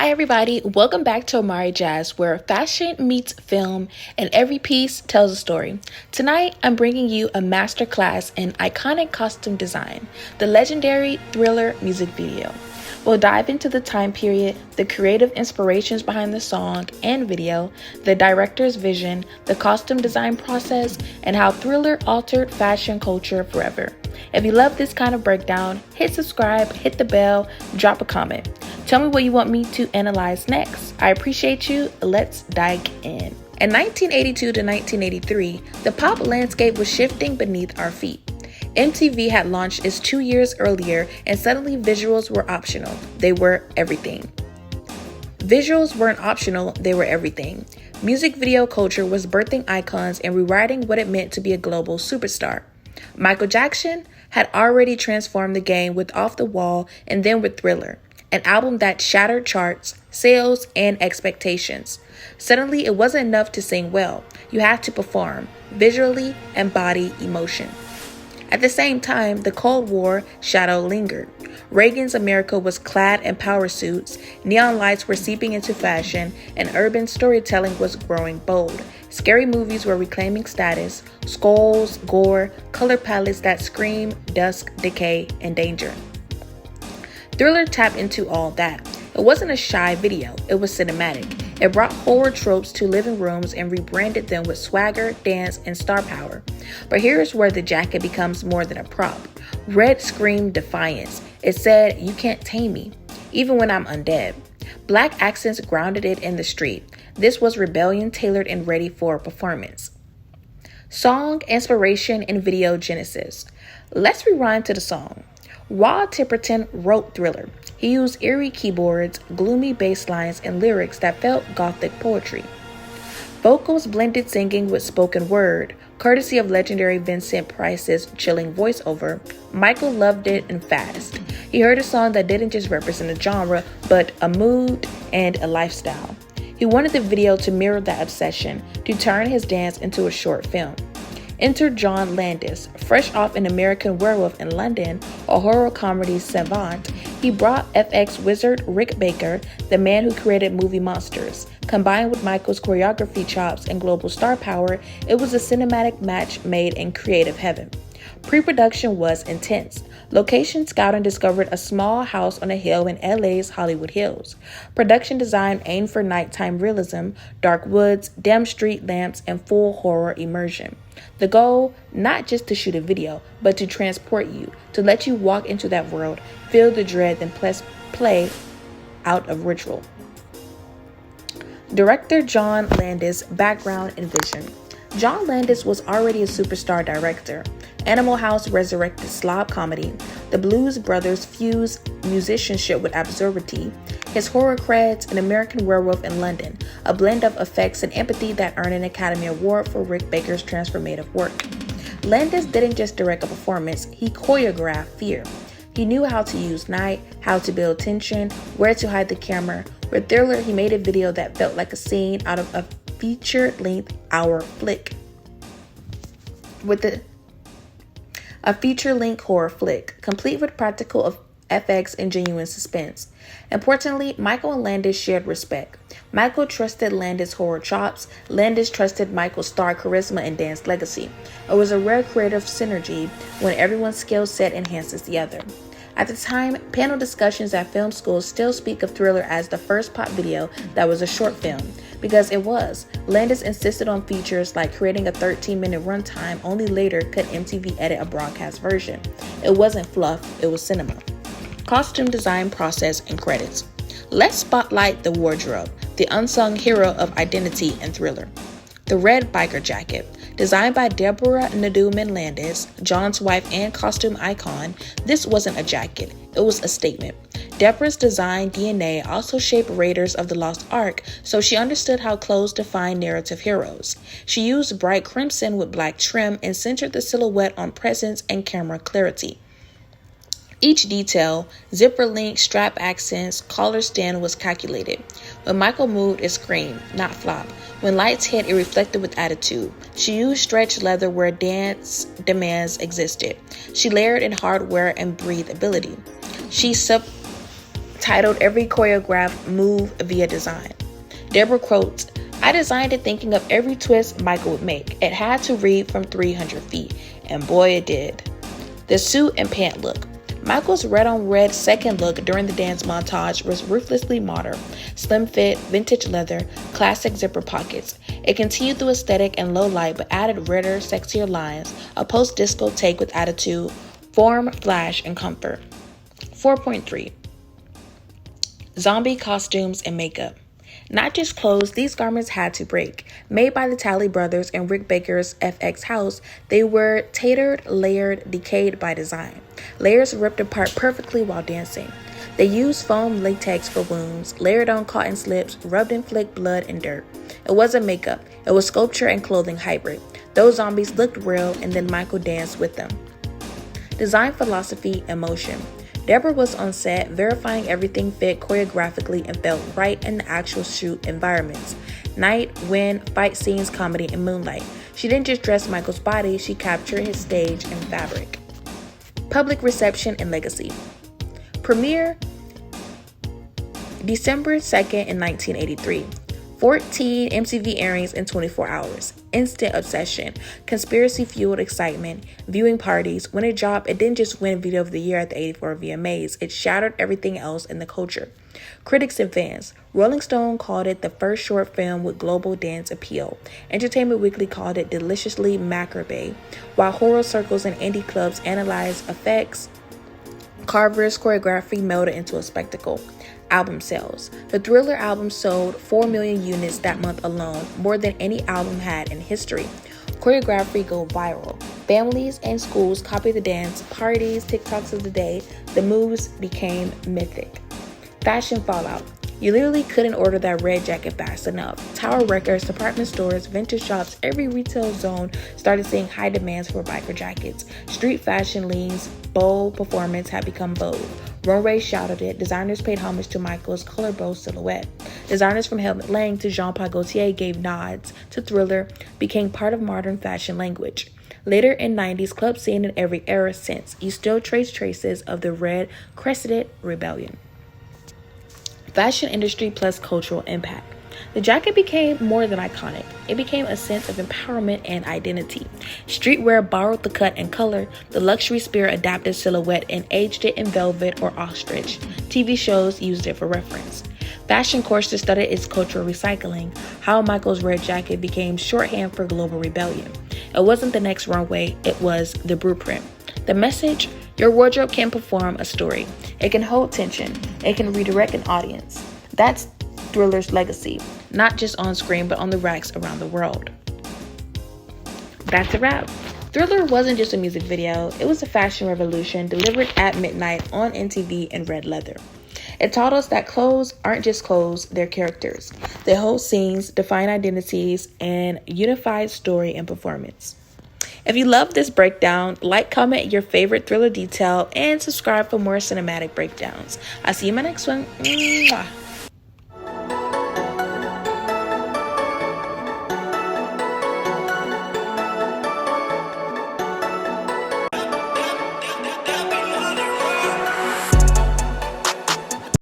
Hi everybody, welcome back to AMARIJASZ, where fashion meets film and every piece tells a story. Tonight, I'm bringing you a masterclass in iconic costume design, the legendary Thriller music video. We'll dive into the time period, the creative inspirations behind the song and video, the director's vision, the costume design process, and how Thriller altered fashion culture forever. If you love this kind of breakdown, hit subscribe, hit the bell, drop a comment. Tell me what you want me to analyze next. I appreciate you. Let's dive in. In 1982 to 1983, the pop landscape was shifting beneath our feet. MTV had launched its 2 years earlier, and suddenly visuals were optional. They were everything. Visuals weren't optional, they were everything. Music video culture was birthing icons and rewriting what it meant to be a global superstar. Michael Jackson had already transformed the game with Off the Wall and then with Thriller, an album that shattered charts, sales, and expectations. Suddenly, it wasn't enough to sing well. You had to perform, visually embody emotion. At the same time, the Cold War shadow lingered. Reagan's America was clad in power suits, neon lights were seeping into fashion, and urban storytelling was growing bold. Scary movies were reclaiming status, skulls, gore, color palettes that scream dusk, decay, and danger. Thriller tapped into all that. It wasn't a shy video, it was cinematic. It brought horror tropes to living rooms and rebranded them with swagger, dance, and star power. But here's where the jacket becomes more than a prop. Red screamed defiance. It said, "You can't tame me, even when I'm undead." Black accents grounded it in the street. This was rebellion tailored and ready for performance. Song, inspiration, and video genesis. Let's rewind to the song. Rod Temperton wrote Thriller. He used eerie keyboards, gloomy bass lines, and lyrics that felt gothic poetry. Vocals blended singing with spoken word, courtesy of legendary Vincent Price's chilling voiceover. Michael loved it and fast. He heard a song that didn't just represent a genre, but a mood and a lifestyle. He wanted the video to mirror that obsession, to turn his dance into a short film. Enter John Landis. Fresh off an American Werewolf in London, a horror comedy savant, he brought FX wizard Rick Baker, the man who created movie monsters. Combined with Michael's choreography chops and global star power, it was a cinematic match made in creative heaven. Pre-production was intense. Location scouting discovered a small house on a hill in LA's Hollywood Hills. Production design aimed for nighttime realism, dark woods, dim street lamps, and full horror immersion. The goal, not just to shoot a video, but to transport you, to let you walk into that world, feel the dread, then play out of ritual. Director John Landis' background and vision. John Landis was already a superstar director. Animal House resurrected slob comedy. The Blues Brothers fused musicianship with absurdity. His horror creds, An American Werewolf in London, a blend of effects and empathy that earned an Academy Award for Rick Baker's transformative work. Landis didn't just direct a performance, he choreographed fear. He knew how to use night, how to build tension, where to hide the camera. With Thriller, he made a video that felt like a scene out of a feature-length hour flick. A feature-length horror flick, complete with practical FX and genuine suspense. Importantly, Michael and Landis shared respect. Michael trusted Landis' horror chops. Landis trusted Michael's star charisma and dance legacy. It was a rare creative synergy when everyone's skill set enhances the other. At the time, panel discussions at film schools still speak of Thriller as the first pop video that was a short film, because it was. Landis insisted on features like creating a 13-minute runtime, only later could MTV edit a broadcast version. It wasn't fluff, it was cinema. Costume design process and credits. Let's spotlight the wardrobe, the unsung hero of identity and Thriller. The red biker jacket. Designed by Deborah Naduman Landis, John's wife and costume icon, this wasn't a jacket, it was a statement. Deborah's design DNA also shaped Raiders of the Lost Ark, so she understood how clothes define narrative heroes. She used bright crimson with black trim and centered the silhouette on presence and camera clarity. Each detail, zipper link, strap accents, collar stand was calculated. When Michael moved, it screamed, not flop. When lights hit, it reflected with attitude. She used stretched leather where dance demands existed. She layered in hardware and breathability. She titled Every Choreographed Move Via Design. Deborah quotes, "I designed it thinking of every twist Michael would make. It had to read from 300 feet, and boy it did." The suit and pant look. Michael's red-on-red second look during the dance montage was ruthlessly modern. Slim fit, vintage leather, classic zipper pockets. It continued the aesthetic and low light but added redder, sexier lines, a post-disco take with attitude, form, flash, and comfort. 4.3. Zombie costumes and makeup. Not just clothes, these garments had to break. Made by the Talley brothers and Rick Baker's FX house, they were tapered, layered, decayed by design. Layers ripped apart perfectly while dancing. They used foam latex for wounds, layered on cotton slips, rubbed and flicked blood and dirt. It wasn't makeup, it was sculpture and clothing hybrid. Those zombies looked real, and then Michael danced with them. Design philosophy and motion. Deborah was on set, verifying everything fit choreographically and felt right in the actual shoot environments. Night, wind, fight scenes, comedy, and moonlight. She didn't just dress Michael's body, she captured his stage and fabric. Public reception and legacy. Premiere December 2nd in 1983. 14 MTV airings in 24 hours. Instant obsession. Conspiracy-fueled excitement. Viewing parties. When it dropped, it didn't just win Video of the Year at the 84 VMAs. It shattered everything else in the culture. Critics and fans. Rolling Stone called it the first short film with global dance appeal. Entertainment Weekly called it deliciously macabre. While horror circles and indie clubs analyzed effects, Carver's choreography melded into a spectacle. Album sales. The Thriller album sold 4 million units that month alone, more than any album had in history. Choreography go viral. Families and schools copied the dance, parties, TikToks of the day. The moves became mythic. Fashion fallout. You literally couldn't order that red jacket fast enough. Tower Records, department stores, vintage shops, every retail zone started seeing high demands for biker jackets. Street fashion leans, bold performance had become vogue. Runway shouted it. Designers paid homage to Michael's color bow silhouette. Designers from Helmut Lang to Jean-Paul Gaultier gave nods to Thriller, became part of modern fashion language. Later in 90s club scene in every era since, you still trace traces of the red-crested rebellion. Fashion industry plus cultural impact. The jacket became more than iconic. It became a sense of empowerment and identity. Streetwear borrowed the cut and color. The luxury spirit adapted silhouette and aged it in velvet or ostrich. TV shows used it for reference. Fashion courses studied its cultural recycling, how Michael's red jacket became shorthand for global rebellion. It wasn't the next runway, it was the blueprint. The message: your wardrobe can perform a story. It can hold tension. It can redirect an audience. That's Thriller's legacy, not just on screen, but on the racks around the world. That's a wrap. Thriller wasn't just a music video, it was a fashion revolution delivered at midnight on MTV in red leather. It taught us that clothes aren't just clothes, they're characters. They hold scenes, define identities, and unified story and performance. If you love this breakdown, like, comment your favorite Thriller detail, and subscribe for more cinematic breakdowns. I'll see you in my next one. Mwah.